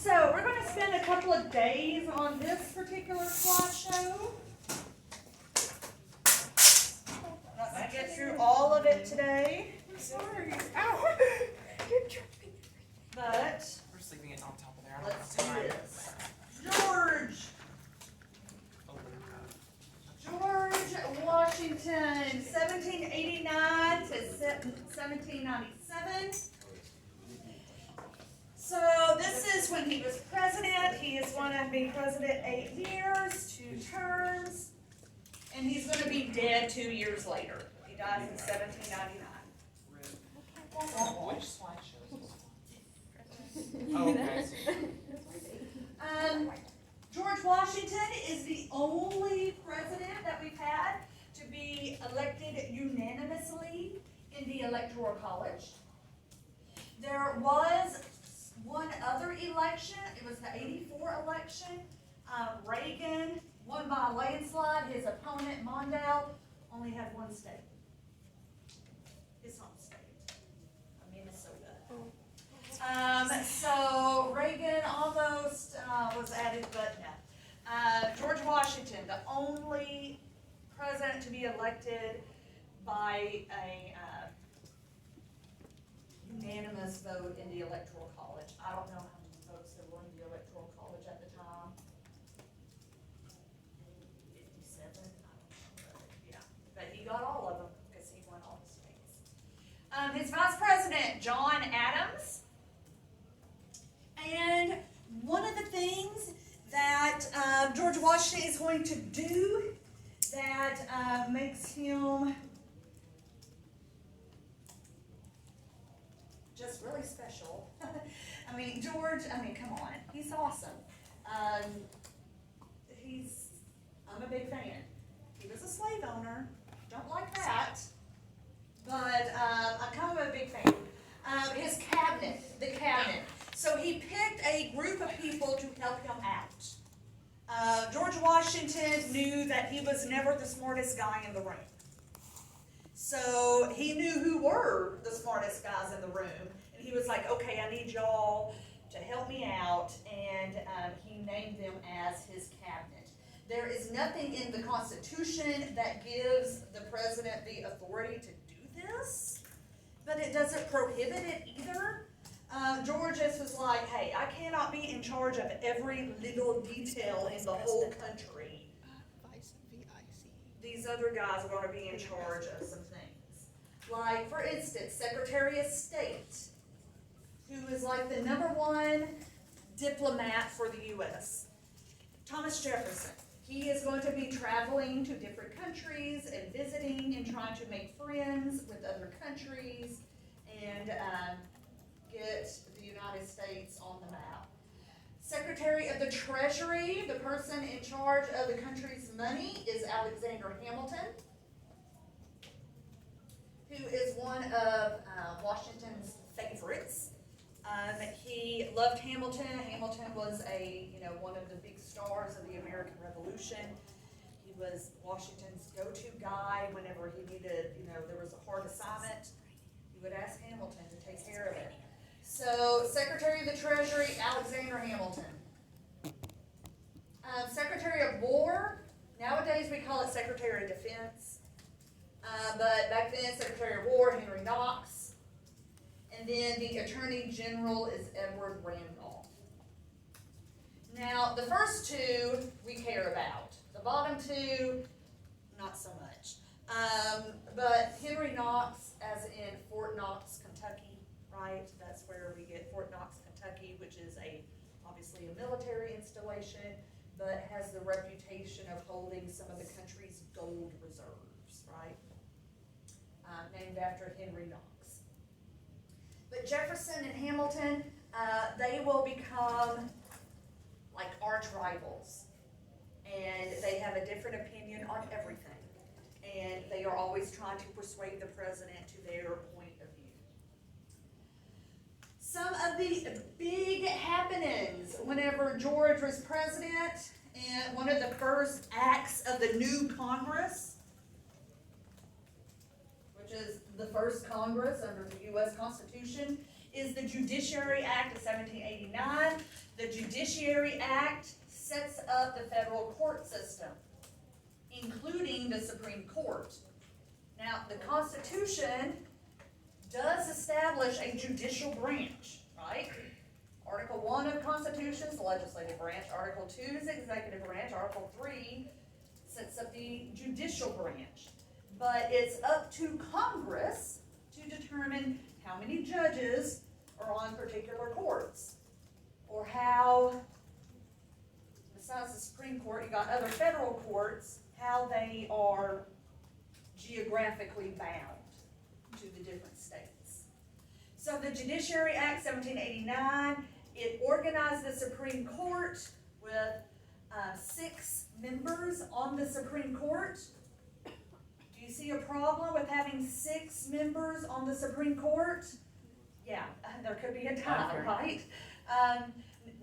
So we're going to spend a couple of days on this particular slideshow. I'm not going to get through all of it today. I'm sorry. Ow! You're dropping everything. But We're sleeping it on top of there. let's do this. George Washington, 1789 to 1797. So this is when he was president. He is going to be president 8 years, 2 terms, and he's going to be dead 2 years later. He dies in 1799. Which slideshow is this one? Oh, okay. George Washington is the only president that we've had to be elected unanimously in the Electoral College. There was one other election. It was the '84 election. Reagan won by a landslide. His opponent, Mondale, only had one state. His home state, Minnesota. So Reagan almost was added, but no. George Washington, the only president to be elected by a unanimous vote in the Electoral College. I don't know how many votes there were in the Electoral College at the time. 57, I don't know, yeah. But he got all of them because he won all the states. His vice president, John Adams. And one of the things that George Washington is going to do that makes him just really special. I mean, George, come on, he's awesome. I'm a big fan. He was a slave owner, don't like that, but I'm kind of a big fan. His cabinet, the cabinet. So he picked a group of people to help him out. George Washington knew that he was never the smartest guy in the room. So he knew who were the smartest guys in the room. And he was like, okay, I need y'all to help me out. And he named them as his cabinet. There is nothing in the Constitution that gives the president the authority to do this, but it doesn't prohibit it either. George just was like, hey, I cannot be in charge of every little detail in the whole country. These other guys are going to be in charge of some things. Like, for instance, Secretary of State, who is like the #1 diplomat for the U.S. Thomas Jefferson. He is going to be traveling to different countries and visiting and trying to make friends with other countries and get the United States on the map. Secretary of the Treasury, the person in charge of the country's money, is Alexander Hamilton, who is one of Washington's favorites. He loved Hamilton. Hamilton was one of the big stars of the American Revolution. He was Washington's go-to guy whenever he needed, there was a hard assignment. He would ask Hamilton to take care of it. So, Secretary of the Treasury, Alexander Hamilton. Secretary of War, nowadays we call it Secretary of Defense. But back then, Secretary of War, Henry Knox. And then the Attorney General is Edward Randolph. Now, the first two we care about. The bottom two, not so much. But Henry Knox, as in Fort Knox, Kentucky, right? That's where we get Fort Knox, Kentucky, which is obviously a military installation, but has the reputation of holding some of the country's gold reserves, right? Named after Henry Knox. But Jefferson and Hamilton, they will become like arch rivals. And they have a different opinion on everything. And they are always trying to persuade the president to their point of view. Some of the big happenings whenever George was president, and one of the first acts of the new Congress, which is the first Congress under the U.S. Constitution, is the Judiciary Act of 1789. The The Judiciary Act sets up the federal court system, including the Supreme Court. Now, the Constitution does establish a judicial branch, right? Article 1 of Constitution is the legislative branch, Article 2 is the executive branch, Article 3 sets up the judicial branch. But it's up to Congress to determine how many judges are on particular courts, or how, besides the Supreme Court, you got other federal courts, how they are geographically bound to the different states. So the Judiciary Act 1789, it organized the Supreme Court with 6 members on the Supreme Court. Do you see a problem with having 6 members on the Supreme Court? Yeah, there could be a time, right?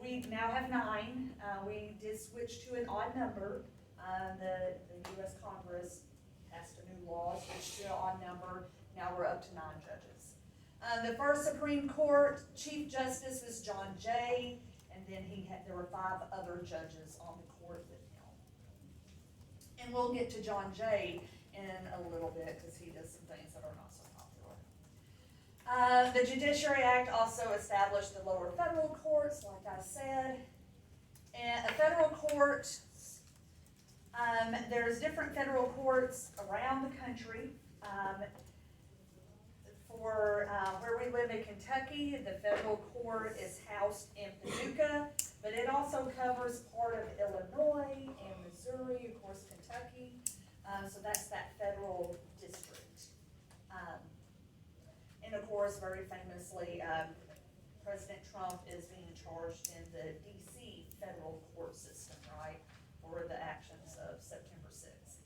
We now have 9. We did switch to an odd number. The U.S. Congress passed a new law, switched to an odd number. Now we're up to 9 judges. The first Supreme Court Chief Justice was John Jay, and then there were 5 other judges on the court with him. And we'll get to John Jay in a little bit because he does some things that are not so popular. The Judiciary Act also established the lower federal courts, like I said. And a federal court, there's different federal courts around the country. For where we live in Kentucky, the federal court is housed in Paducah, but it also covers part of Illinois and Missouri, of course, Kentucky. So that's that federal district. And of course, very famously, President Trump is being charged in the DC federal court system, right, for the actions of September 6th.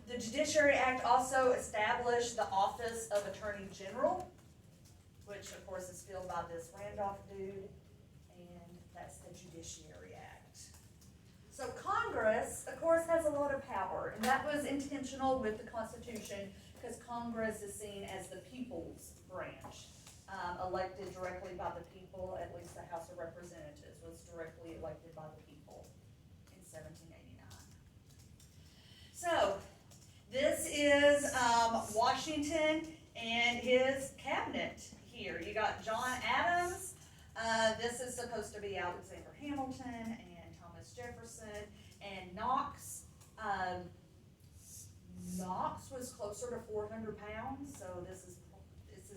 The Judiciary Act also established the Office of Attorney General, which of course is filled by this Randolph dude, and that's the Judiciary Act. So Congress, of course, has a lot of power, and that was intentional with the Constitution because Congress is seen as the people's branch, elected directly by the people. At least the House of Representatives was directly elected by the people in 1789. So this is Washington and his cabinet here. You got John Adams. This is supposed to be Alexander Hamilton and Thomas Jefferson and Knox. Knox was closer to 400 pounds, so this is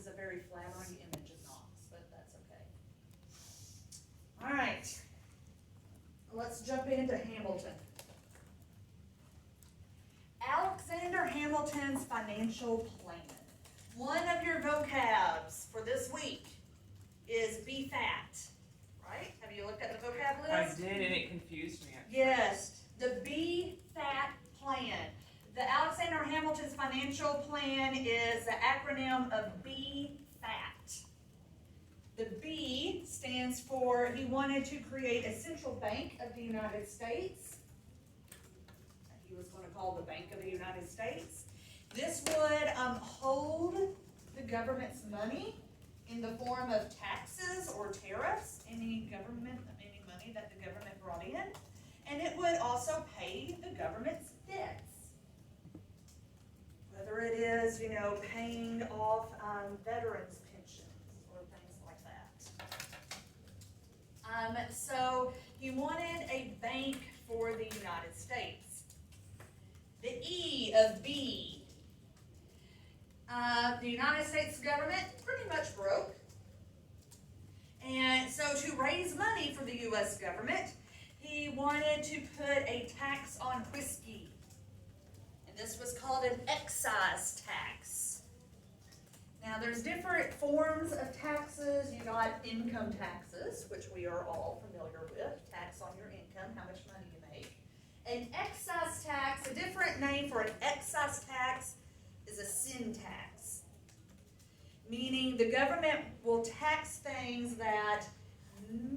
a very flattering image of Knox, but that's okay. All right, let's jump into Hamilton. Alexander Hamilton's financial plan. One of your vocabs for this week is BEFAT, right? Have you looked at the vocab list? I did, and it confused me. Yes, the BEFAT plan. The Alexander Hamilton's financial plan is the acronym of BEFAT. The B stands for, he wanted to create a central bank of the United States. He was going to call the Bank of the United States. This would hold the government's money in the form of taxes or tariffs, any money that the government brought in, and it would also pay the government's debts. Whether it is, paying off veterans' pensions or things like that. So he wanted a bank for the United States. The E of B. The United States government pretty much broke. And so to raise money for the U.S. government, he wanted to put a tax on whiskey. And this was called an excise tax. Now there's different forms of taxes. You got income taxes, which we are all familiar with. Tax on your income, how much money you make. An excise tax, a different name for an excise tax is a sin tax. Meaning the government will tax things that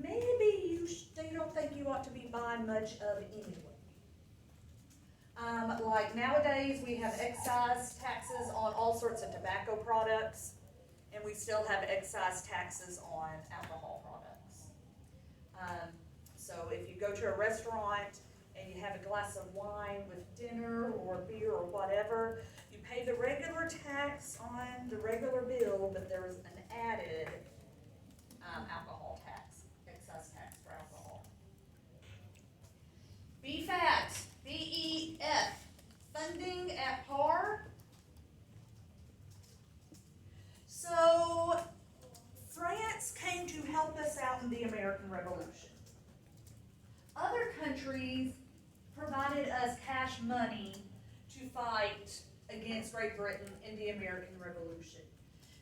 maybe they don't think you ought to be buying much of anyway. Like nowadays we have excise taxes on all sorts of tobacco products, and we still have excise taxes on alcohol products. So if you go to a restaurant and you have a glass of wine with dinner or beer or whatever, you pay the regular tax on the regular bill, but there is an added alcohol tax, excess tax for alcohol. BEFAT, B-E-F, funding at par. So France came to help us out in the American Revolution. Other countries provided us cash money to fight against Great Britain in the American Revolution.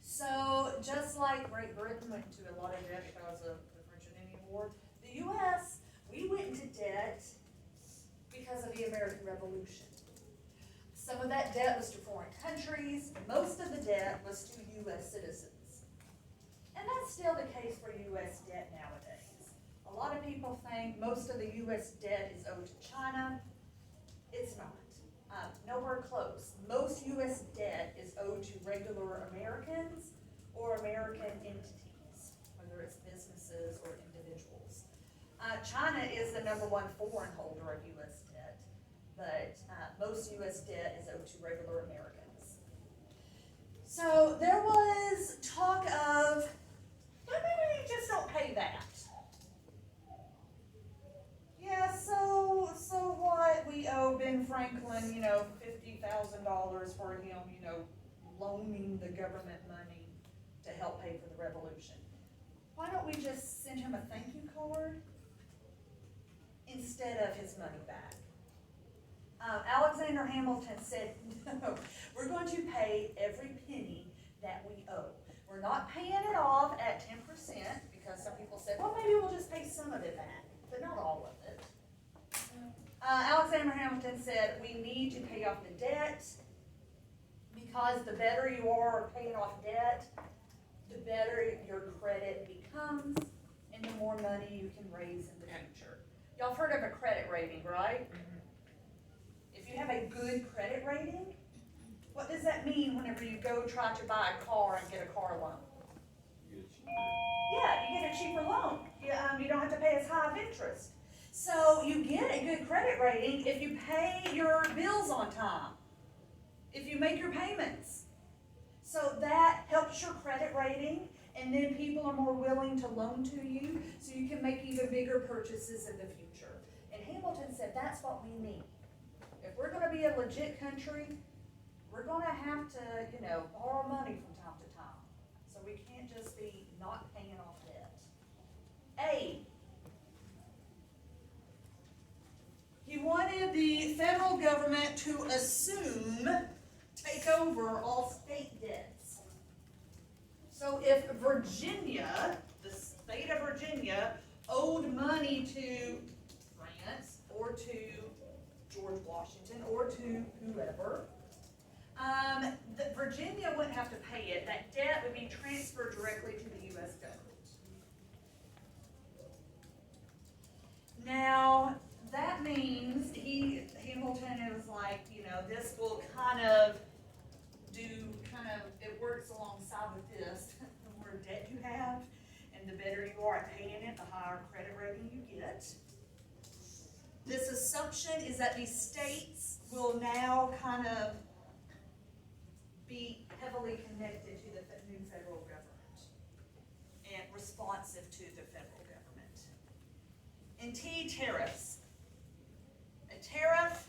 So just like Great Britain went into a lot of debt because of the French and Indian War, the U.S., we went into debt because of the American Revolution. Some of that debt was to foreign countries, most of the debt was to U.S. citizens. And that's still the case for U.S. debt nowadays. A lot of people think most of the U.S. debt is owed to China. It's not. Nowhere close. Most U.S. debt is owed to regular Americans or American entities, whether it's businesses or individuals. China is the #1 foreign holder of U.S. debt, but most U.S. debt is owed to regular Americans. So there was talk of, well, maybe we just don't pay that. Yeah, so what? We owe Ben Franklin, $50,000 for him, loaning the government money to help pay for the revolution. Why don't we just send him a thank you card instead of his money back? Alexander Hamilton said, no, we're going to pay every penny that we owe. We're not paying it off at 10% because some people said, well, maybe we'll just pay some of it back, but not all of it. Alexander Hamilton said, we need to pay off the debt because the better you are paying off debt, the better your credit becomes and the more money you can raise in the future. Y'all have heard of a credit rating, right? If you have a good credit rating, what does that mean whenever you go try to buy a car and get a car loan? Yeah, you get a cheaper loan. You don't have to pay as high of interest. So you get a good credit rating if you pay your bills on time, if you make your payments. So that helps your credit rating, and then people are more willing to loan to you, so you can make even bigger purchases in the future. And Hamilton said that's what we need. If we're going to be a legit country, we're going to have to, borrow money from time to time. So we can't just be not paying off debt. A, he wanted the federal government to take over all state debts. So if Virginia, the state of Virginia, owed money to France or to George Washington or to whoever, Virginia wouldn't have to pay it. That debt would be transferred directly to the U.S. government. Now, that means Hamilton is like, this will it works alongside with this. The more debt you have, and the better you are at paying it, the higher credit rating you get. This assumption is that these states will now be heavily connected to the new federal government and responsive to the federal government. And T, tariffs. A tariff,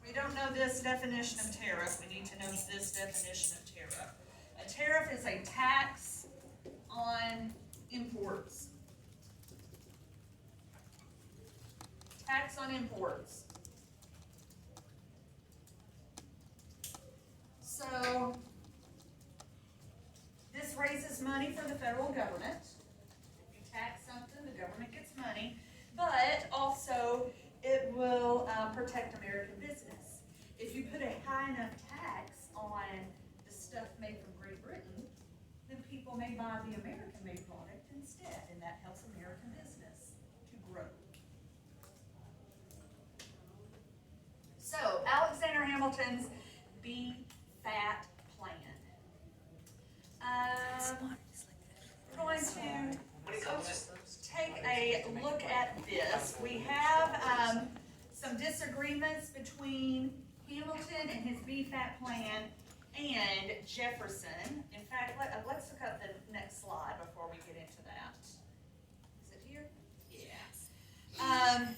we don't know this definition of tariff, we need to know this definition of tariff. A tariff is a tax on imports. Tax on imports. So, this raises money for the federal government. If you tax something, the government gets money, but also it will protect American business. If you put a high enough tax on the stuff made from Great Britain, then people may buy the American-made product instead, and that helps American business to grow. So, Alexander Hamilton's BEFAT plan. We're going to take a disagreements between Hamilton and his BEFAT plan and Jefferson. In fact, let's look up the next slide before we get into that. Is it here? Yeah.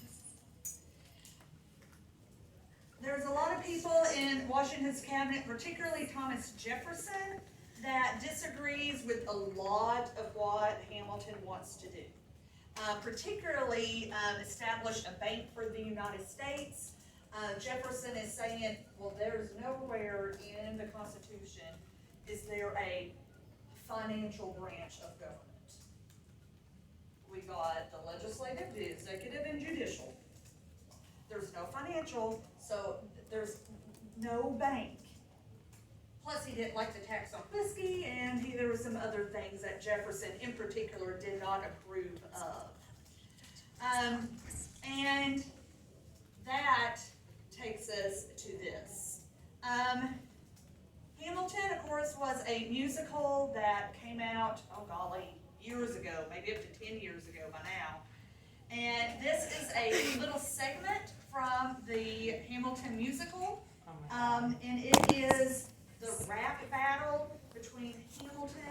There's a lot of people in Washington's cabinet, particularly Thomas Jefferson, that disagrees with a lot of what Hamilton wants to do. Particularly establish a bank for the United States. Jefferson is saying, well, there's nowhere in the Constitution is there a financial branch of government. We got the legislative, the executive, and judicial. There's no financial, so there's no bank. Plus, he didn't like the tax on whiskey, and there were some other things that Jefferson, in particular, did not approve of. And that takes us to this. Hamilton, of course, was a musical that came out, oh golly, years ago, maybe up to 10 years ago by now. And this is a little segment from the Hamilton musical, and it is the rap battle between Hamilton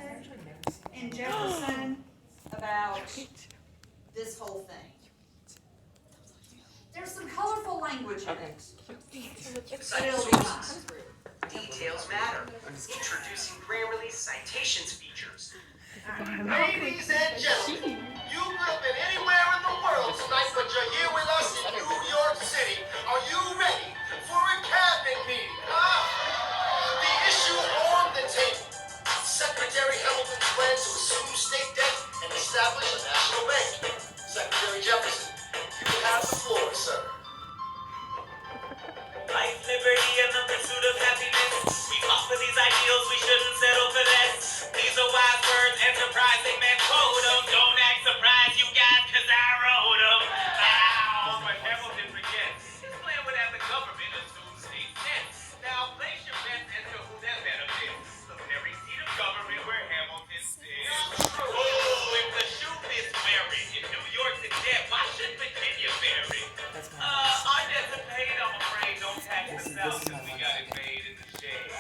and Jefferson about this whole thing. There's some colorful language in it. Details matter. Introducing Grammarly's citations features. Ladies and gentlemen, you could have been anywhere in the world tonight, but you're here with us in New York City. Are you ready for a cabinet meeting, huh? The issue on the table. Secretary Hamilton's plan to assume state debt and establish a national bank. Secretary Jefferson, you have the floor, sir. Life, liberty, and the pursuit of happiness. We fought for these ideals, we shouldn't settle for less. These are wise words, enterprising men quote them. Don't act surprised, you guys, cause I wrote them. Ow! But Hamilton forgets. His plan would have the government assume state debt. Now, place your bets as to who that benefits. Look at every seat of government where Hamilton sits. Oh, if the shoe is wearing in New York's in debt, why should Virginia bear it? Our debts are paid, I'm afraid. Don't tax us out because we got it made in the shade.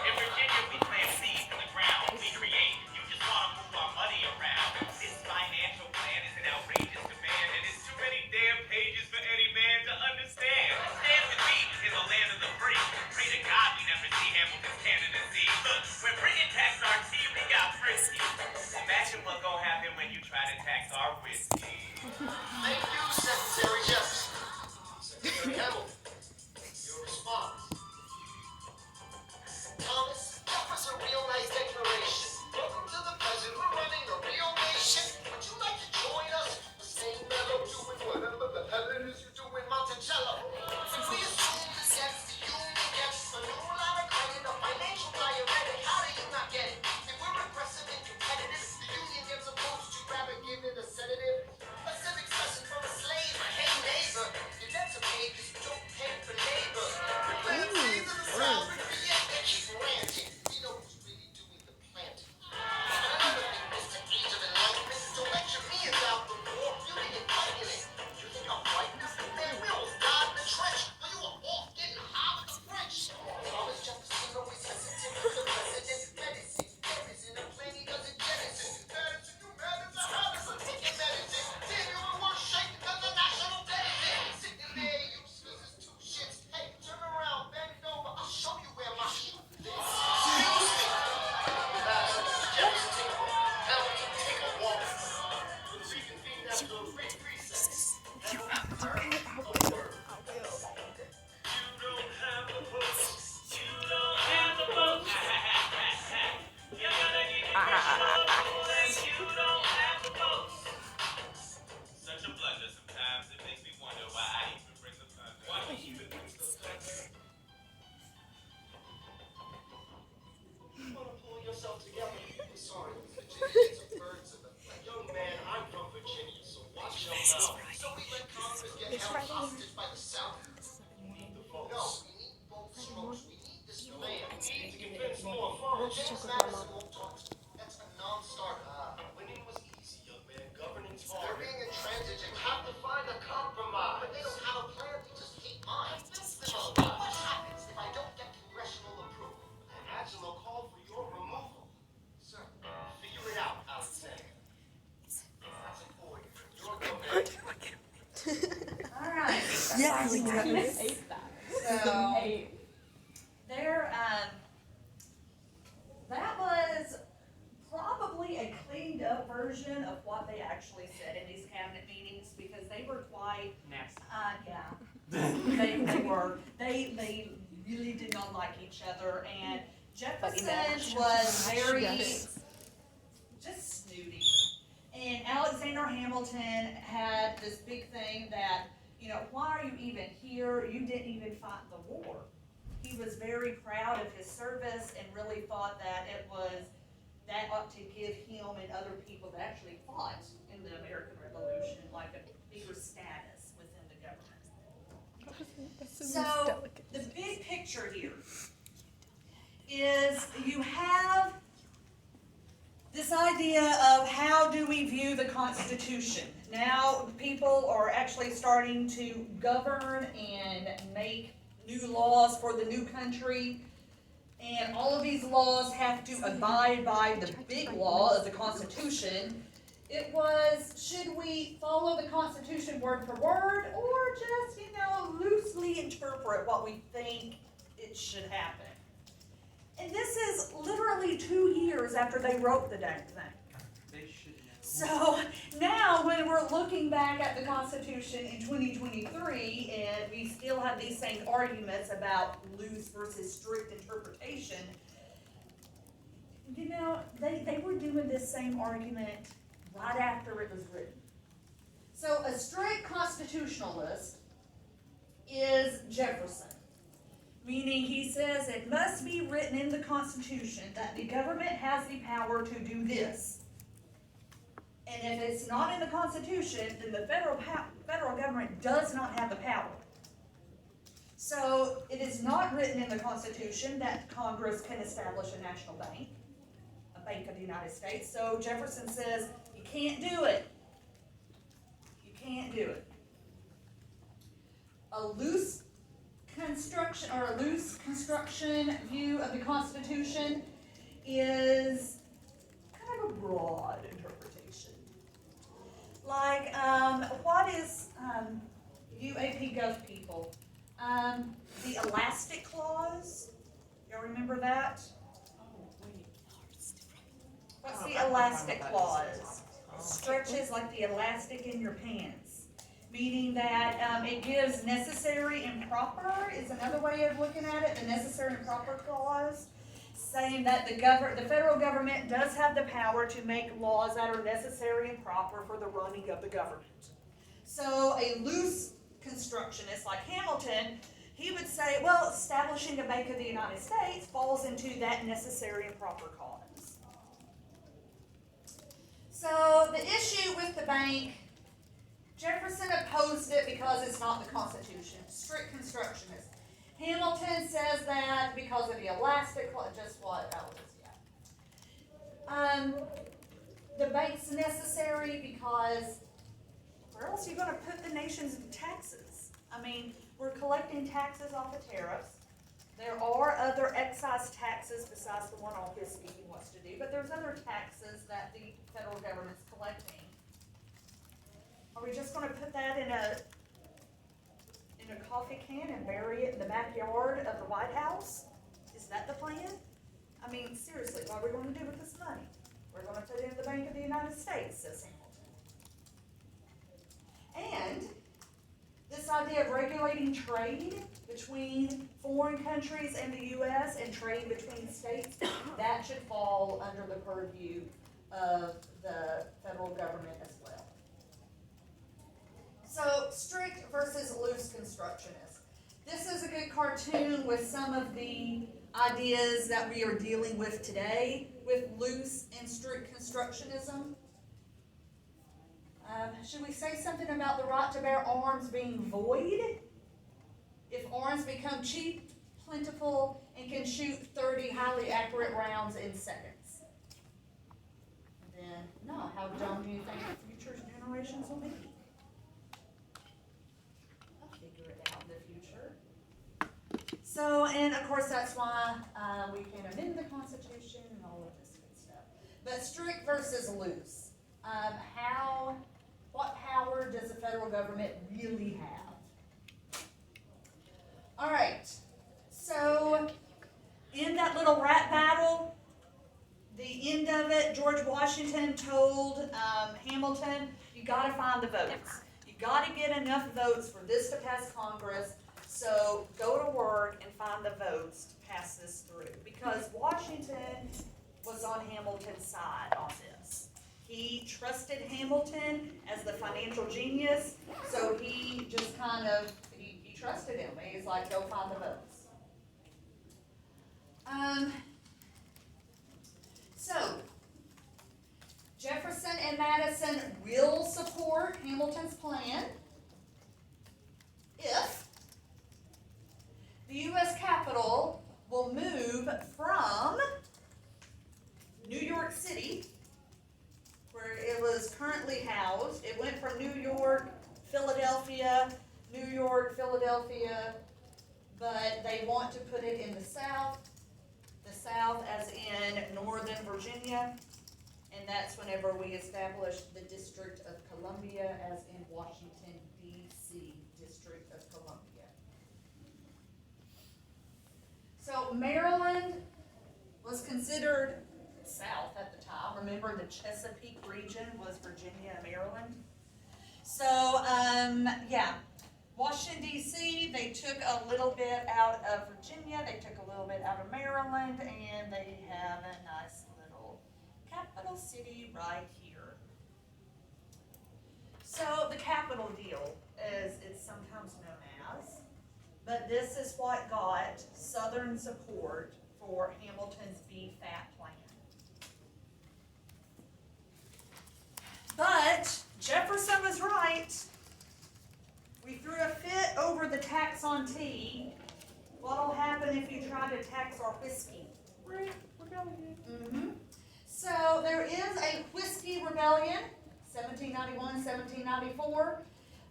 In Virginia, we plant seeds in the ground. We create. You just want to move our money around. This financial plan is an outrageous demand, and it's too many damn pages for any man to understand. Stand with me in the land of the free. Pray to God we never see Hamilton's candidacy. Look, when Britain taxed our tea, we got frisky. Imagine what's gonna happen when you try to tax our whiskey. Thank you, Secretary Jefferson. Secretary Hamilton, your response. Thomas, that was a real nice declaration. Welcome to the president. We're running a real nation. Would you like to join us? The same mellow doing whatever the hell it is you do in Monticello. We assume the debt, the union gets a new line of credit, a financial diuretic. How do you not get it? If we're aggressive and competitive, the union gets opposed to rather give it a sedative. A civic session for a slave. Hey neighbor, your debts are paid because you don't pay for labor. We plant seeds in the South, but yet they keep ranting. We know who's really doing the planting. And another thing, Mr. Age of Enlightenment, don't let your millions out the war. You didn't fight in it. You think I'm fighting this? Man, we almost died in the trench. But you were off getting high with the French. Thomas Jefferson always hesitant with the president's medicine. Medicine, a plan he doesn't jettison. Medicine, you medicine, how does a ticket medicine? Damn, you were worse shaken than the national debt. Sitting there, useless as two shits. Hey, turn around, bend over, I'll show you where my shoe fits. Excuse me. Jefferson, take a walk. We'll reconvene after a brief recess. Okay, I will. You don't have the votes. You don't have the votes. You're gonna get your trouble and you don't have the votes. Such a blunder sometimes. It makes me wonder why I even bring the thunder. Why do you even bring the thunder? You want to pull yourself together? I'm sorry, Virginia, it's a birds of the young man, I'm from Virginia, so watch your mouth. So we let Congress get held hostage by the South. We need the votes. No, we need both strokes. We need this plan. We need to convince more farmers. James Madison won't talk. That's a non-starter. Winning was easy, young man. Governing's hard. They're being intransigent. Have to find a compromise. But they don't have a plan. They just hate mine. So, there, that was probably a cleaned up version of what they actually said in these cabinet meetings, because they were quite, Nasty. they were, they really did not like each other, and Jefferson was very, just snooty. And Alexander Hamilton had this big thing that, you know, why are you even here? You didn't even fight the war. He was very proud of his service and really thought that that ought to give him and other people that actually fought in the American Revolution like a bigger status within the government. So, the big picture here is you have this idea of how do we view the Constitution. Now, people are actually starting to govern and make new laws for the new country. And all of these laws have to abide by the big law of the Constitution. It was, should we follow the Constitution word for word, or just, loosely interpret what we think it should happen? And this is literally 2 years after they wrote the dang thing. They should know. So now when we're looking back at the Constitution in 2023 and we still have these same arguments about loose versus strict interpretation, they were doing this same argument right after it was written. So a strict constitutionalist is Jefferson, meaning he says it must be written in the Constitution that the government has the power to do this. And if it's not in the Constitution, then the federal government does not have the power. So it is not written in the Constitution that Congress can establish a national bank, a Bank of the United States. So Jefferson says, you can't do it. You can't do it. A loose construction view of the Constitution is kind of a broad interpretation. Like, what is, you AP Gov people, the elastic clause? Y'all remember that? What's the elastic clause? Stretches like the elastic in your pants. Meaning that it gives necessary and proper is another way of looking at it, the necessary and proper clause, saying that the federal government does have the power to make laws that are necessary and proper for the running of the government. So a loose constructionist like Hamilton, he would say, well, establishing a Bank of the United States falls into that necessary and proper clause. So the issue with the bank, Jefferson opposed it because it's not the Constitution, strict constructionist. Hamilton says that because of the elastic clause, just what that was, the bank's necessary because where else are you going to put the nation's taxes? I mean, we're collecting taxes off of tariffs. There are other excise taxes besides the one on whiskey he wants to do, but there's other taxes that the federal government's collecting. Are we just going to put that in a coffee can and bury it in the backyard of the White House? Is that the plan? I mean, seriously, what are we going to do with this money? We're going to put it in the Bank of the United States, says Hamilton. And this idea of regulating trade between foreign countries and the U.S. and trade between states, that should fall under the purview of the federal government as well. So, strict versus loose constructionist. This is a good cartoon with some of the ideas that we are dealing with today with loose and strict constructionism. Should we say something about the right to bear arms being void? If arms become cheap, plentiful, and can shoot 30 highly accurate rounds in seconds. Then, no, how dumb do you think future generations will be? So, and of course that's why we can amend the Constitution and all of this good stuff. But strict versus loose. What power does the federal government really have? Alright, so in that little rap battle, the end of it, George Washington told Hamilton, you gotta find the votes. You gotta get enough votes for this to pass Congress, so go to work and find the votes to pass this through. Because Washington was on Hamilton's side on this. He trusted Hamilton as the financial genius, so he just kind of, he trusted him. He's like, go find the votes. So, Jefferson and Madison will support Hamilton's plan if the U.S. Capitol will move from New York City, where it was currently housed. It went from New York, Philadelphia, New York, Philadelphia, but they want to put it in the South as in Northern Virginia, and that's whenever we established the District of Columbia as in Washington, D.C., District of Columbia. So Maryland was considered South at the time. Remember, the Chesapeake region was Virginia and Maryland. So, yeah. Washington, D.C., they took a little bit out of Virginia, they took a little bit out of Maryland, and they have a nice little capital city right here. So the capital deal, as it's sometimes known as, but this is what got Southern support for Hamilton's BEFAT plan. But Jefferson was right. We threw a fit over the tax on tea. What'll happen if you try to tax our whiskey? We're going. So there is a whiskey rebellion, 1791, 1794.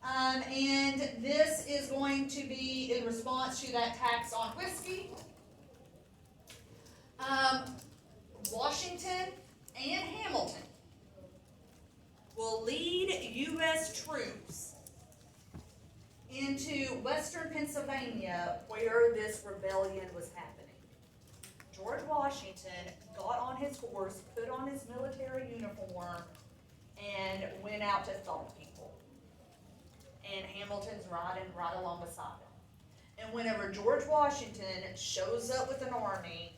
And this is going to be in response to that tax on whiskey. Washington and Hamilton will lead U.S. troops into western Pennsylvania where this rebellion was happening. George Washington got on his horse, put on his military uniform, and went out to thaw people. And Hamilton's riding right along beside him. And whenever George Washington shows up with an army,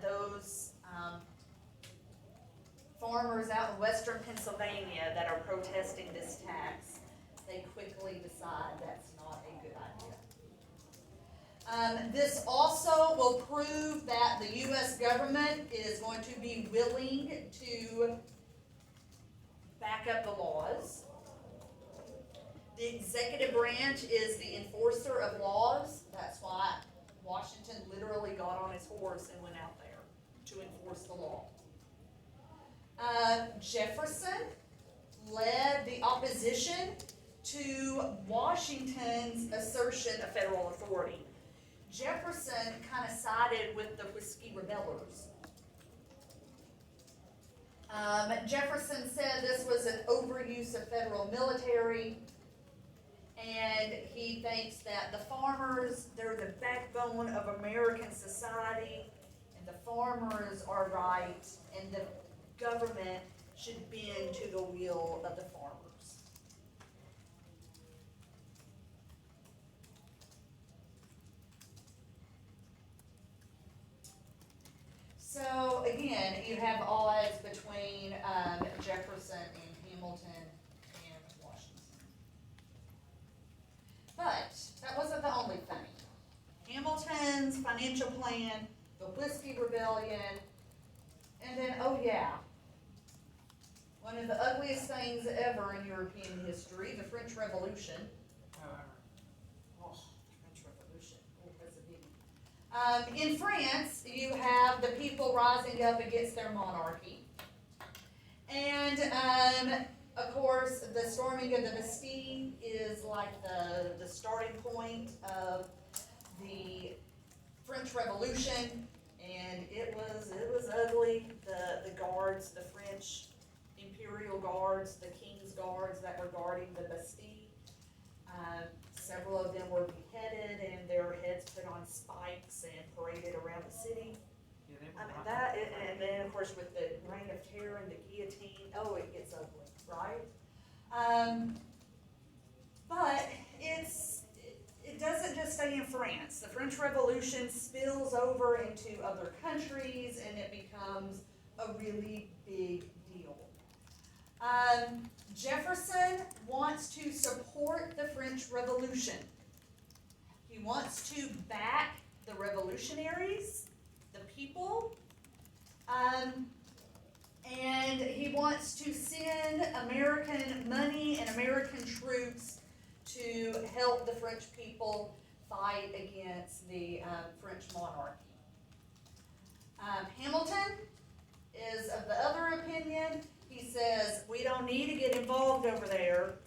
those farmers out in western Pennsylvania that are protesting this tax, they quickly decide that's not a good idea. This also will prove that the U.S. government is going to be willing to back up the laws. The executive branch is the enforcer of laws. That's why Washington literally got on his horse and went out there to enforce the law. Jefferson led the opposition to Washington's assertion of federal authority. Jefferson kind of sided with the whiskey rebellers. Jefferson said this was an overuse of federal military, and he thinks that the farmers, they're the backbone of American society, and the farmers are right, and the government should bend to the will of the farmers. So again, you have odds between Jefferson and Hamilton and Washington. But that wasn't the only thing. Hamilton's financial plan, the Whiskey Rebellion, and then, oh yeah, one of the ugliest things ever in European history, the French Revolution. The French Revolution. Oh, that's a biggie. In France, you have the people rising up against their monarchy. And, of course, the storming of the Bastille is like the starting point of the French Revolution. And it was ugly. The guards, the French imperial guards, the king's guards that were guarding the Bastille, Several of them were beheaded and their heads put on spikes and paraded around the city. Yeah, they I were mean, not that, that and then of course with the reign of terror and the guillotine, oh, it gets ugly, right? But it doesn't just stay in France. The French Revolution spills over into other countries and it becomes a really big deal. Jefferson wants to support the French Revolution. He wants to back the revolutionaries, the people, and he wants to send American money and American troops to help the French people fight against the French monarchy. Hamilton is of the other opinion. He says, we don't need to get involved over there.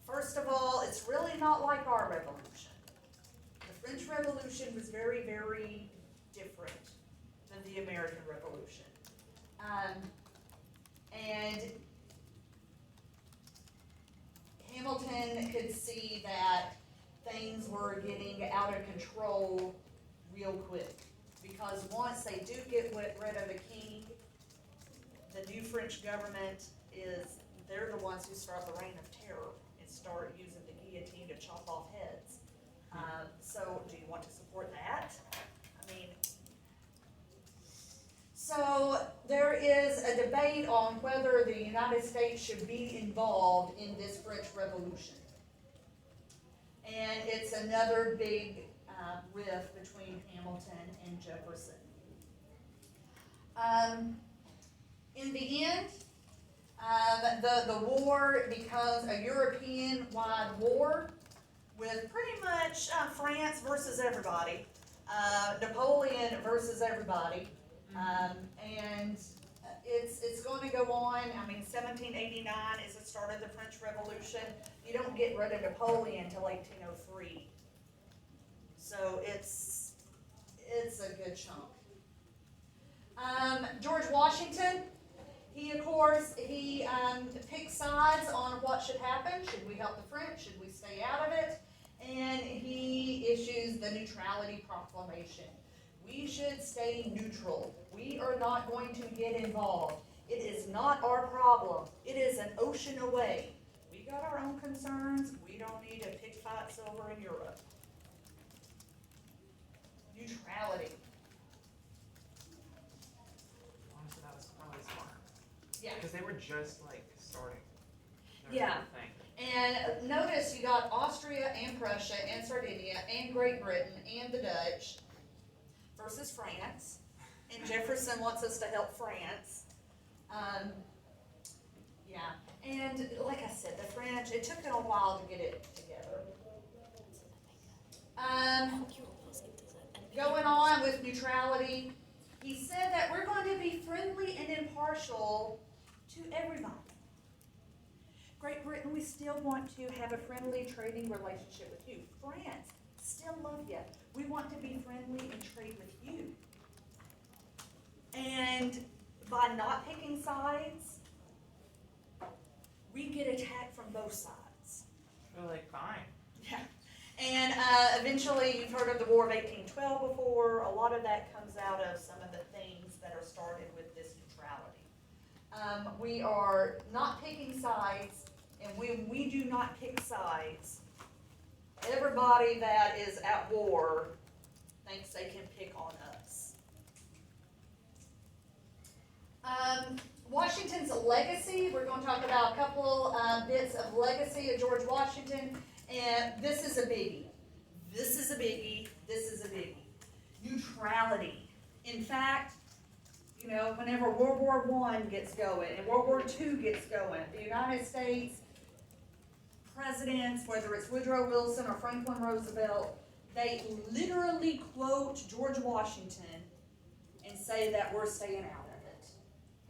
First of all, it's really not like our revolution. The French Revolution was very, very different than the American Revolution. And Hamilton could see that things were getting out of control real quick. Because once they do get rid of the king, the new French government they're the ones who start the reign of terror and start using the guillotine to chop off heads. So do you want to support that? I mean, so there is a debate on whether the United States should be involved in this French Revolution. And it's another big rift between Hamilton and Jefferson. In the end, the war becomes a European-wide war with pretty much France versus everybody, Napoleon versus everybody, and it's going to go on. I mean, 1789 is the start of the French Revolution. You don't get rid of Napoleon until 1803, so it's a good chunk. George Washington. He, of course, picks sides on what should happen. Should we help the French? Should we stay out of it? And he issues the Neutrality proclamation. We should stay neutral. We are not going to get involved. It is not our problem. It is an ocean away. We got our own concerns. We don't need to pick fights over in Europe. Neutrality. Honestly, that was probably smart. Yeah. Because they were just like starting. Yeah. Thing. And notice you got Austria and Prussia and Sardinia and Great Britain and the Dutch versus France. And Jefferson wants us to help France. Yeah. And like I said, the French, it took them a while to get it together. Going on with neutrality, he said that we're going to be friendly and impartial to everybody. Great Britain, we still want to have a friendly trading relationship with you. France, still love you. We want to be friendly and trade with you. And by not picking sides, we get attacked from both sides. They're like, fine. Yeah. And eventually, you've heard of the War of 1812 before. A lot of that comes out of some of the things that are started with this neutrality. We are not picking sides, and when we do not pick sides, everybody that is at war thinks they can pick on us. Washington's legacy, we're going to talk about a couple bits of legacy of George Washington, and this is a biggie. This is a biggie. This is a biggie. Neutrality. In fact, you know, whenever World War I gets going and World War II gets going, the United States presidents, whether it's Woodrow Wilson or Franklin Roosevelt, they literally quote George Washington and say that we're staying out of it.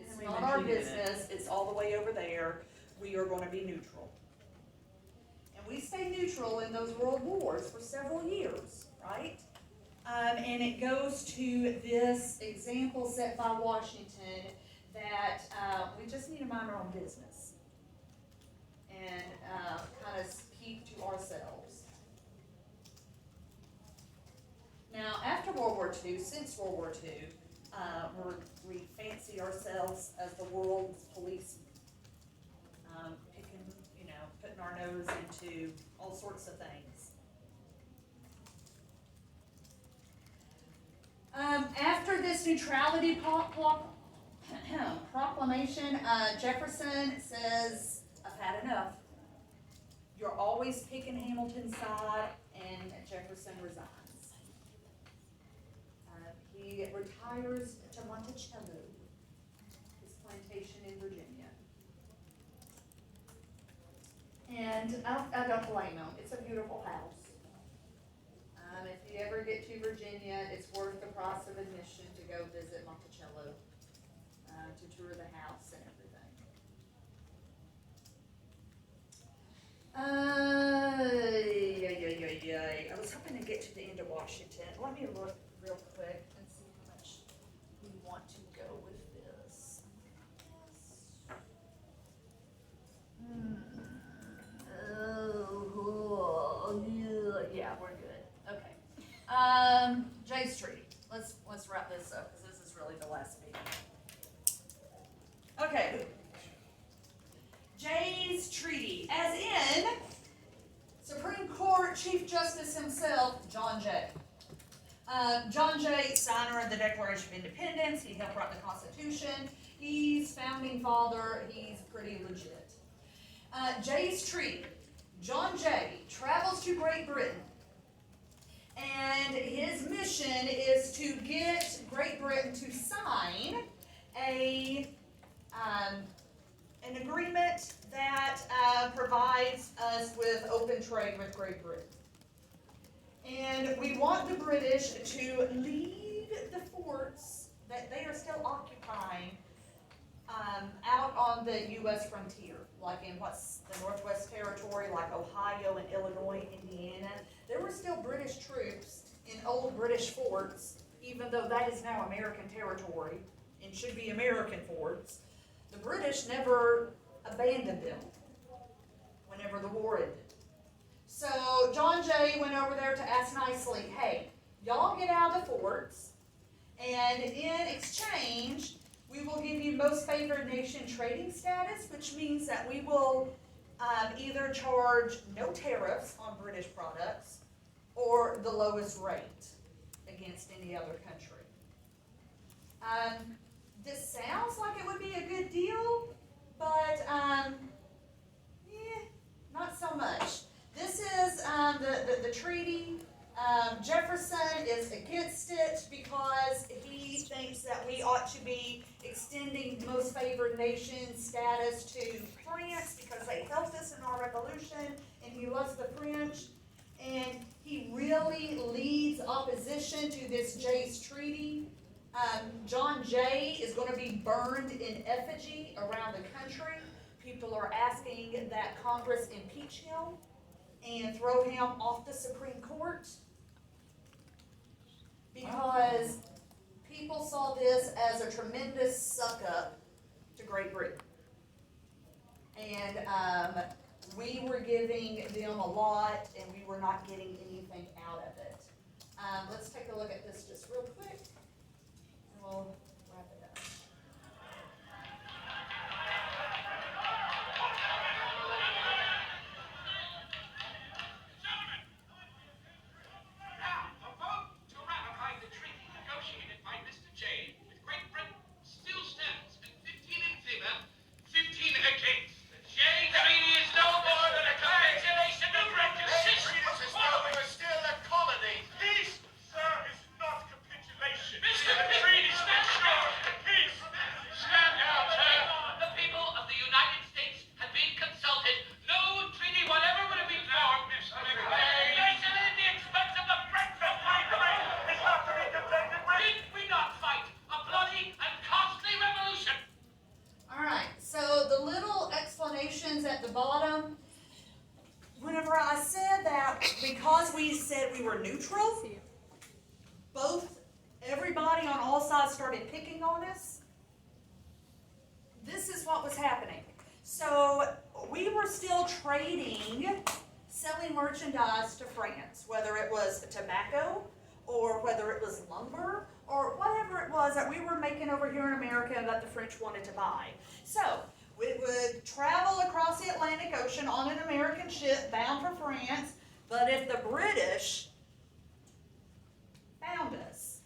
It's not our business. It's all the way over there. We are going to be neutral. And we stay neutral in those world wars for several years, right? And it goes to this example set by Washington that we just need to mind our own business and kind of keep to ourselves. Now, after World War II, since World War II, we fancy ourselves as the world's police, picking, putting our nose into all sorts of things. After this neutrality proclamation, Jefferson says, "I've had enough. You're always picking Hamilton's side," and Jefferson resigns. He retires to Monticello, his plantation in Virginia. And I don't blame him. It's a beautiful house. If you ever get to Virginia, it's worth the price of admission to go visit Monticello, to tour the house and everything. I was hoping to get to the end of Washington. Let me look real quick and see how much we want to go with this. Yeah, we're good. Okay. Jay's Treaty. Let's wrap this up because this is really the last meeting. Okay. Jay's Treaty, as in Supreme Court Chief Justice himself, John Jay. John Jay, signer of the Declaration of Independence. He helped write the Constitution. He's founding father. He's pretty legit. Jay's Treaty. John Jay travels to Great Britain, and his mission is to get Great Britain to sign an agreement that provides us with open trade with Great Britain. And we want the British to leave the forts that they are still occupying out on the U.S. frontier, like in what's the Northwest Territory, like Ohio and Illinois, Indiana. There were still British troops in old British forts, even though that is now American territory and should be American forts. The British never abandoned them whenever the war ended. So John Jay went over there to ask nicely, hey, y'all get out of the forts, and in exchange, we will give you most favored nation trading status, which means that we will either charge no tariffs on British products or the lowest rate against any other country. This sounds like it would be a good deal, but not so much. This is the treaty. Jefferson is against it because he thinks that we ought to be extending most favored nation status to France because they helped us in our revolution, and he loves the French. And he really leads opposition to this Jay's Treaty. John Jay is going to be burned in effigy around the country. People are asking that Congress impeach him and throw him off the Supreme Court because people saw this as a tremendous suck-up to Great Britain. And we were giving them a lot, and we were not getting anything out of it. Let's take a look at this just real quick, and we'll wrap it up. Now, a vote to ratify the treaty negotiated by Mr. Jay with Great Britain still stands, and 15 in favor, 15 against. The Jay Treaty is no more than a capitulation of decision. We're still a colony. Peace, sir, is not capitulation. Mr. Treaty, stand down. Peace. Stand down, sir. The people of the United States have been consulted. No treaty whatever would have been formed. Mr. Capitulation at the expense of the French. It's not to be contended with. Did we not fight a bloody and costly revolution? All right, so the little explanations at the bottom, whenever I said that because we said we were neutral, everybody on all sides started picking on us. This is what was happening. So we were still trading, selling selling merchandise to France, whether it was tobacco or whether it was lumber or whatever it was that we were making over here in America that the French wanted to buy. So we would travel across the Atlantic Ocean on an American ship bound for France, but if the British found us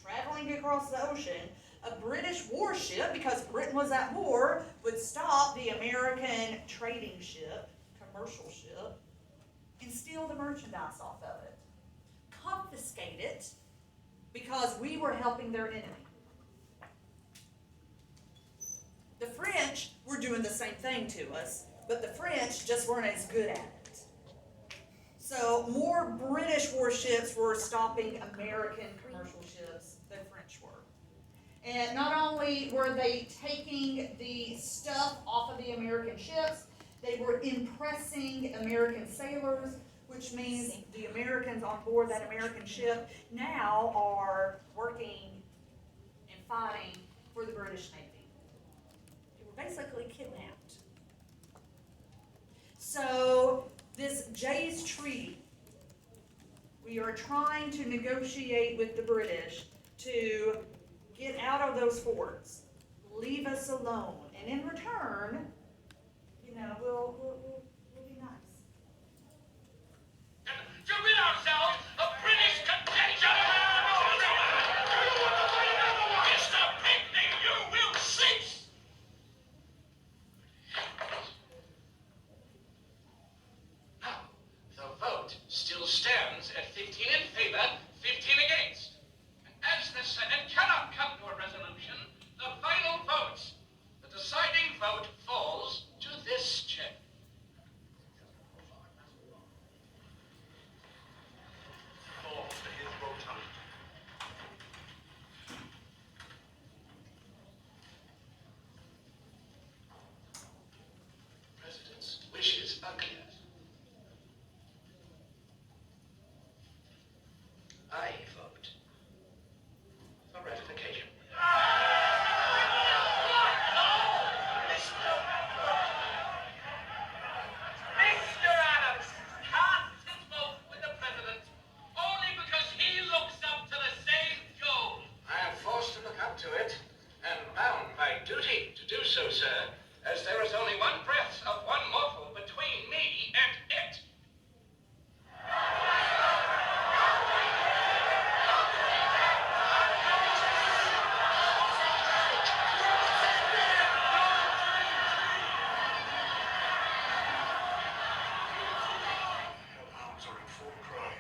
traveling across the ocean, a British warship, because Britain was at war, would stop the American trading ship, commercial ship, and steal the merchandise off of it. Confiscate it, because we were helping their enemy. The French were doing the same thing to us, but the French just weren't as good at it. So more British warships were stopping American commercial ships than French were. And not only were they taking the stuff off of the American ships, they were impressing American sailors, which means the Americans on board that American ship now are working and fighting for the British Navy. They were basically kidnapped. So this Jay's Treaty, we are trying to negotiate with the British to get out of those forts, leave us alone, and in return, we'll be nice. To rid ourselves of British contention! Mr. Pinckney, you will cease! Now, the vote still stands at 15 in favor, 15 against. And as the Senate cannot come to a resolution, the final vote, the deciding vote, falls to this chair. Call for his rotund. President's wishes are clear. I vote for ratification. Mr. Adams casts his vote with the president only because he looks up to the same goal. I am forced to look up to it, and bound by duty to do so, sir, as there is only one breath of one mortal between me and it. Hellhounds are in full cry.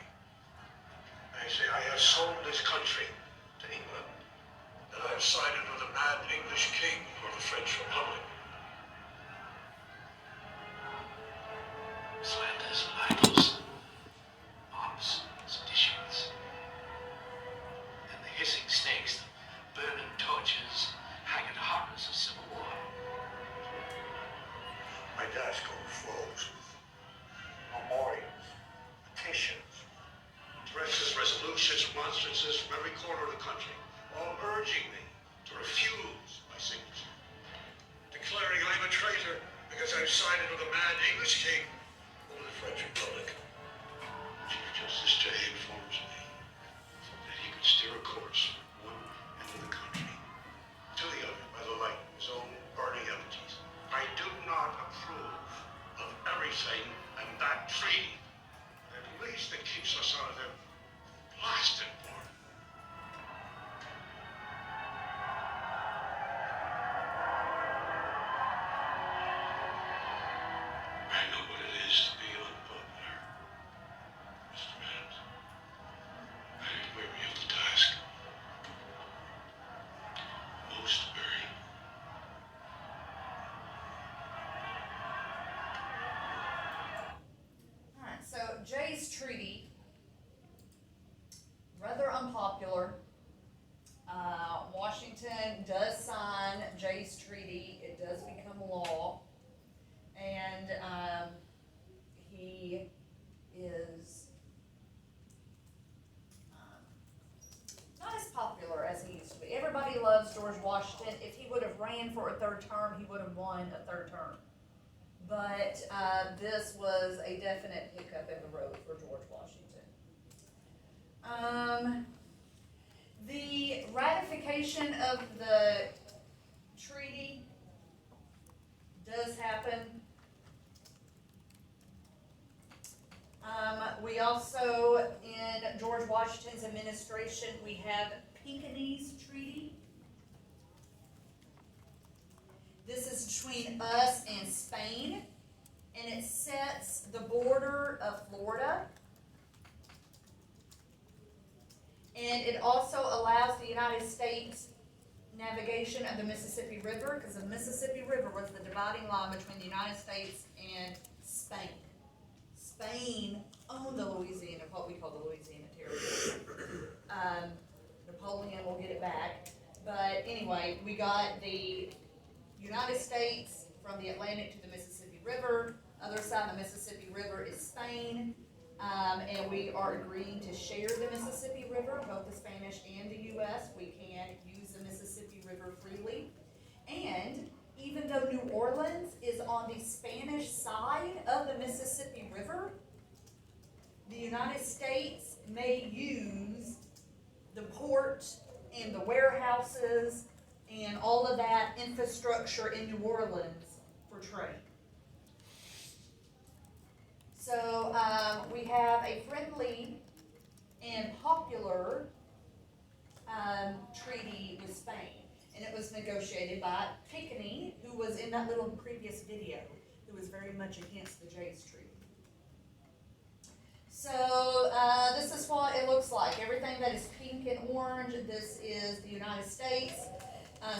They say I have sold this country to England, that I have sided with a mad English king for the French Republic. Slanders, libels, mobs, seditions, and the hissing snakes, the burning torches, hanging horrors of civil war. My desk overflows with memorials, petitions, threats, resolutions, remonstrances from every corner of the country, all urging me to refuse my signature, declaring I'm a traitor because I've sided with a mad English king over the French Republic. Chief Justice Jay informs me that he could steer a course from one end of the country to the other by the light of his own burning effigies. I do not approve of everything in that treaty. At least it keeps us out of their blasted border. I know what it is to be unpopular, Mr. Adams. I am weary of the task. Most weary. Alright, so Jay's Treaty, rather unpopular. Washington does sign Jay's Treaty, it does become law, and he is not as popular as he used to be. Everybody loves George Washington. If he would have ran for a third term, he would have won a third term. but this was a definite hiccup in the road for George Washington. The ratification of the treaty does happen. We also, in George Washington's administration, we have Pinckneys Treaty. This is between us and Spain, and it sets the border of Florida. And it also allows the United States navigation of the Mississippi River, because the Mississippi River was the dividing line between the United States and Spain. Spain owned the Louisiana, what we call the Louisiana Territory. Napoleon will get it back. But anyway, we got the United States from the Atlantic to the Mississippi River. Other side of the Mississippi River is Spain. And we are agreeing to share the Mississippi River, both the Spanish and the U.S. We can use the Mississippi River freely. And even though New Orleans is on the Spanish side of the Mississippi River, the United States may use the port and the warehouses and all of that infrastructure in New Orleans for trade. So we have a friendly and popular treaty with Spain, and it was negotiated by Pinckney, who was in that little previous video, who was very much against the Jay's Treaty. So this is what it looks like. Everything that is pink and orange, this is the United States.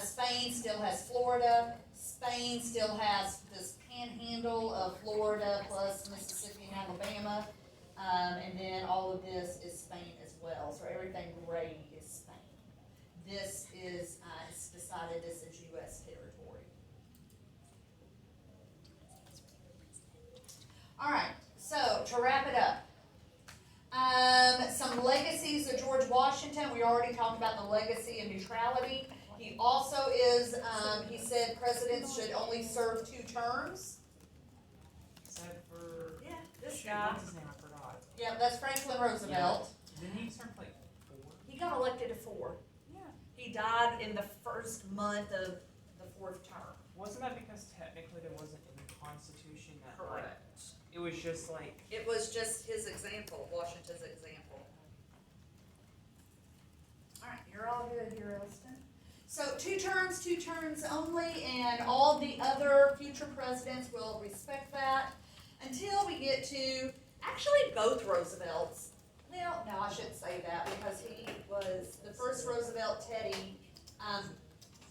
Spain still has Florida. Spain still has this panhandle of Florida plus Mississippi and Alabama. And then all of this is Spain as well. So everything gray is Spain. This is, it's decided this is U.S. territory. All right, so to wrap it up. Some legacies of George Washington. We already talked about the legacy of neutrality. He also is, he said presidents should only serve 2 terms. Except for, Yeah, this guy. what's his name? I forgot. Yeah, that's Franklin Roosevelt. Didn't he serve like 4? He got elected to 4. Yeah. He died in the first month of the 4th term. Wasn't that because technically there wasn't in the Constitution that like, Correct. it was just like, It was just his example, Washington's example. All right, you're all good here, Elston. So 2 terms only, and all the other future presidents will respect that until we get to, actually both Roosevelts. Well, no, I shouldn't say that because he was, the first Roosevelt, Teddy,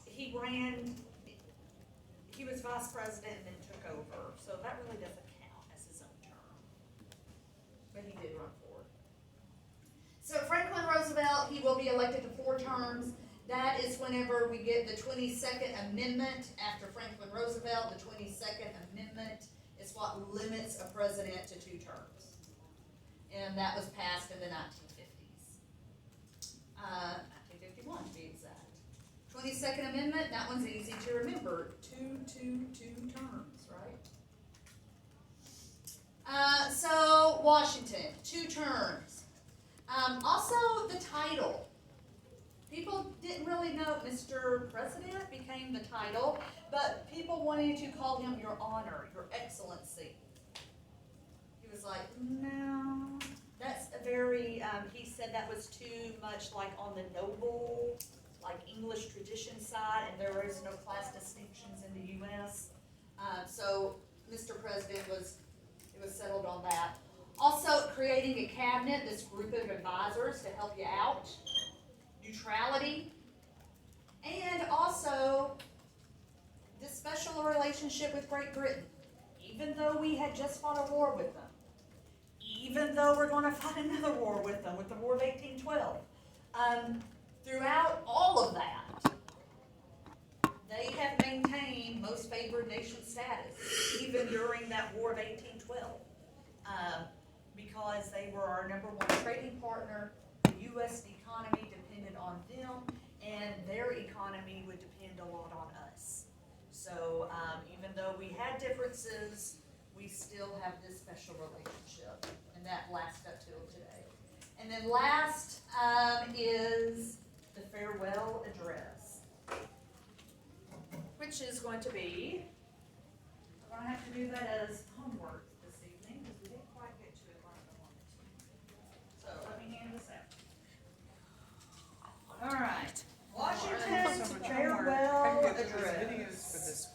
he ran, he was vice president and then took over, so that really doesn't count as his own term. But he did run for it. So Franklin Roosevelt, he will be elected to 4 terms. That is whenever we get the 22nd Amendment after Franklin Roosevelt. The 22nd Amendment is what limits a president to 2 terms. And that was passed in the 1950s. 1951 to be exact. 22nd Amendment, that one's easy to remember. 2 terms, right? So Washington, 2 terms. Also the title. People didn't really know Mr. President became the title, but people wanted to call him Your Honor, Your Excellency. He was like, no, that's a very, he said that was too much like on the noble, like English tradition side, and there is no class distinctions in the U.S. So Mr. President it was settled on that. Also creating a cabinet, this group of advisors to help you out. Neutrality, and also this special relationship with Great Britain. Even though we had just fought a war with them, even though we're going to fight another war with them, with the War of 1812, throughout all of that, they have maintained most favored nation status, even during that War of 1812, because they were our #1 trading partner. The U.S. economy depended on them, and their economy would depend a lot on us. So, even though we had differences, we still have this special relationship, and that lasts up till today. And then last, is the farewell address, which is going to be, we're gonna have to do that as homework this evening, because we didn't quite get to it like I wanted to. So let me hand this out. All right, Washington's farewell address.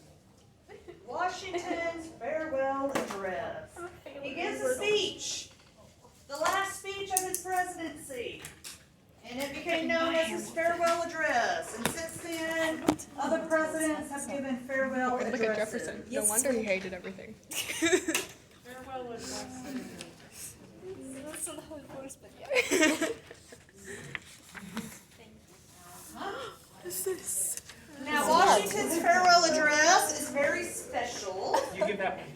Washington's farewell address. He gives a speech, the last speech of his presidency, and it became known as his farewell address. And since then, other presidents have given farewell addresses. Look at Jefferson. No wonder he hated everything. Farewell addresses. That's not how it works, but yeah. Now, Washington's farewell address is very special. You give that one.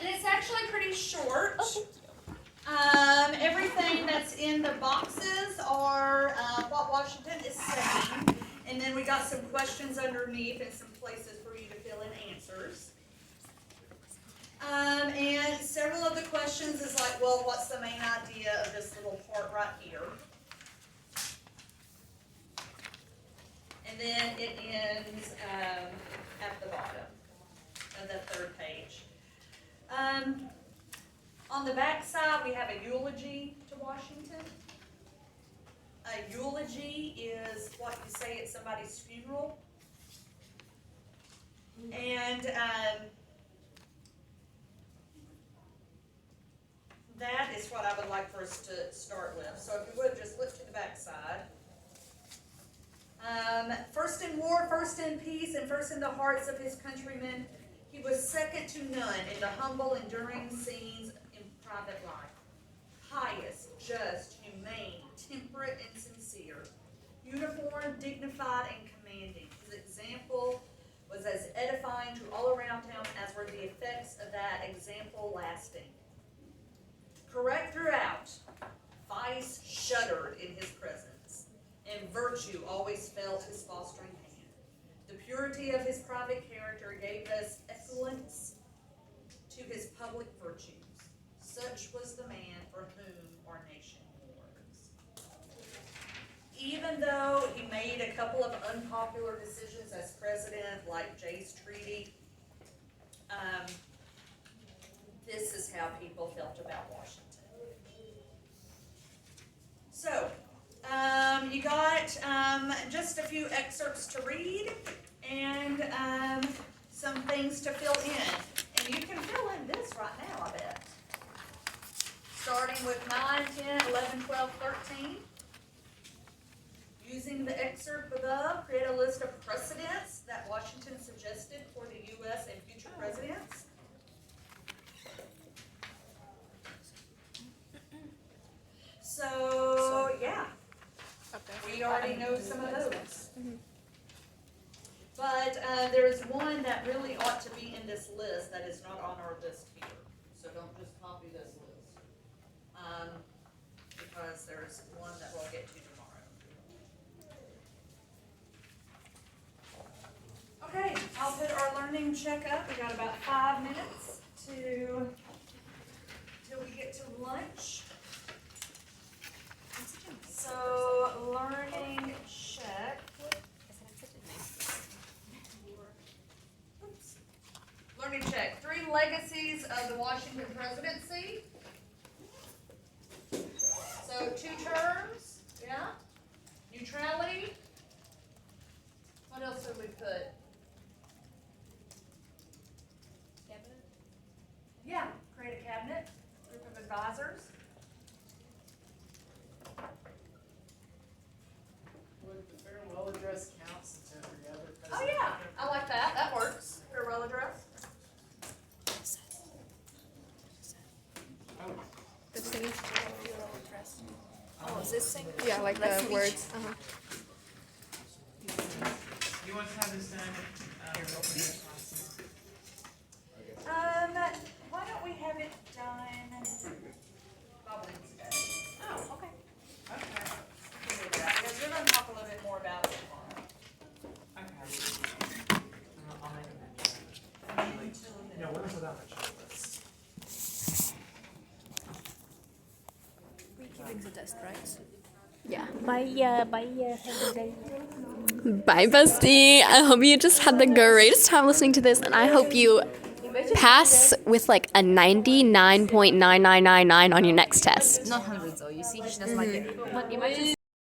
And it's actually pretty short. Everything that's in the boxes are what Washington is saying. And then we got some questions underneath and some places for you to fill in answers. And several of the questions is like, well, what's the main idea of this little part right here? And then it ends at the bottom of the third page. On the back side, we have a eulogy to Washington. A eulogy is what you say at somebody's funeral. And that is what I would like for us to start with. So if you would, just flip to the back side. First in war, first in peace, and first in the hearts of his countrymen, he was second to none in the humble, enduring scenes in private life. Pious, just, humane, temperate, and sincere. Uniform, dignified, and commanding. His example was as edifying to all around him as were the effects of that example lasting. Correct throughout, vice shuddered in his presence, and virtue always felt his fostering hand. The purity of his private character gave us excellence to his public virtues. Such was the man for whom our nation mourns. Even though he made a couple of unpopular decisions as president, like Jay's Treaty, this is how people felt about Washington. So, you got just a few excerpts to read and some things to fill in. And you can fill in this right now, I bet. Starting with 9, 10, 11, 12, 13. Using the excerpt above, create a list of precedents that Washington suggested for the U.S. and future presidents. So, yeah, we already know some of those. But there is one that really ought to be in this list that is not on our list here. So don't just copy this list. Because there's one that we'll get to tomorrow. Okay, I'll put our learning check up. We got about 5 minutes till we get to lunch. So, learning check. Oops. Learning check. 3 legacies of the Washington presidency. So, 2 terms. Yeah. Neutrality. What else did we put? Cabinet. Yeah. Create a cabinet. Group of advisors. Address counts as every other Oh president. yeah, I like that. That works. Farewell address. The thing. Oh, is this thing? Yeah, like Let's the reach. words. You want to have this done? Why don't we have it done by Wednesday? Oh, okay. We can do that, because we're gonna talk a little bit more about test, right? Yeah. Bye. Have a good day. Bye, bestie. I hope you just had the greatest time listening to this, and I hope you pass with like a 99.9999 on your next test. Not hundreds though, you see, she doesn't like it. But imagine